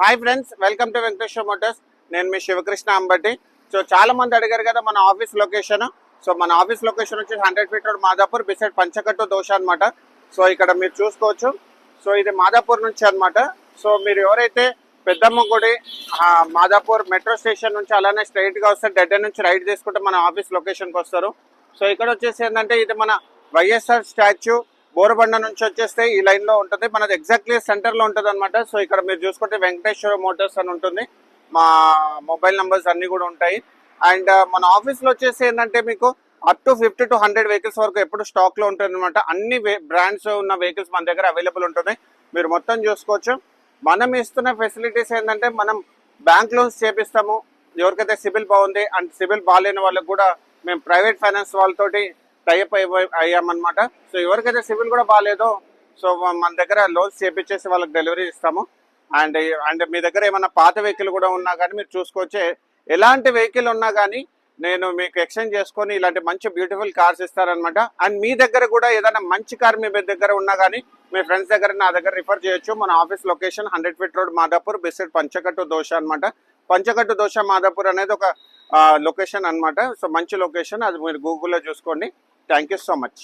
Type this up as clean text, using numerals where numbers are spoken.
Hi friends, welcome to Venkateswara Motors. నేను మీ Sivakrishna Ambati. So చాలా మంది అడిగారు కదా మన ఆఫీస్ లొకేషన్. సో మన ఆఫీస్ లొకేషన్ వచ్చి 100 feet road Madhapur beside Panchakattu Dosa అనమాట. సో ఇక్కడ మీరు చూసుకోవచ్చు. సో ఇది మాదాపూర్ నుంచి అనమాట. సో మీరు ఎవరైతే పెద్దమ్మ గుడి మాదాపూర్ మెట్రో స్టేషన్ నుంచి అలానే స్ట్రైట్గా వస్తే డెడ్ నుంచి రైట్ తీసుకుంటే మన ఆఫీస్ లొకేషన్కి వస్తారు. సో ఇక్కడ వచ్చేసి ఏంటంటే ఇది మన వైఎస్ఆర్ స్టాచ్యూ బోరబండ నుంచి వచ్చేస్తే ఈ లైన్ లో ఉంటుంది. మనది ఎగ్జాక్ట్లీ సెంటర్ లో ఉంటుంది అనమాట. సో ఇక్కడ మీరు చూసుకుంటే వెంకటేశ్వర మోటార్స్ అని ఉంటుంది. మా మొబైల్ నంబర్స్ అన్ని కూడా ఉంటాయి. అండ్ మన ఆఫీస్ లో వచ్చేసి ఏంటంటే మీకు అప్ టు 50 to 100 వెహికల్స్ వరకు ఎప్పుడు స్టాక్ లో ఉంటుంది అనమాట. అన్ని బ్రాండ్స్ ఉన్న వెహికల్స్ మన దగ్గర అవైలబుల్ ఉంటుంది. మీరు మొత్తం చూసుకోవచ్చు. మనం ఇస్తున్న ఫెసిలిటీస్ ఏంటంటే మనం బ్యాంక్ లోన్స్ చేపిస్తాము. ఎవరికైతే సిబిల్ బాగుంది అండ్ సిబిల్ బాగాలేని వాళ్ళకి కూడా మేము ప్రైవేట్ ఫైనాన్స్ వాళ్ళతోటి టైప్ అయ్యామన్నమాట. సో ఎవరికైతే సివిల్ కూడా బాగాలేదో సో మన దగ్గర లోన్స్ చేపించేసి వాళ్ళకి డెలివరీ ఇస్తాము. అండ్ మీ దగ్గర ఏమైనా పాత వెహికల్ కూడా ఉన్నా కానీ మీరు చూసుకోవచ్చు. ఎలాంటి వెహికల్ ఉన్నా కానీ నేను మీకు ఎక్స్చేంజ్ చేసుకొని ఇలాంటి మంచి బ్యూటిఫుల్ కార్స్ ఇస్తారనమాట. అండ్ మీ దగ్గర కూడా ఏదైనా మంచి కార్ మీ దగ్గర ఉన్నా కానీ మీ ఫ్రెండ్స్ దగ్గర నా దగ్గర రిఫర్ చేయొచ్చు. మన office location 100 feet road Madhapur beside Panchakattu Dosa అనమాట. పంచకట్టు దోశ మాదాపూర్ అనేది ఒక లొకేషన్ అనమాట. సో మంచి లొకేషన్, అది మీరు గూగుల్లో చూసుకోండి. Thank you so much.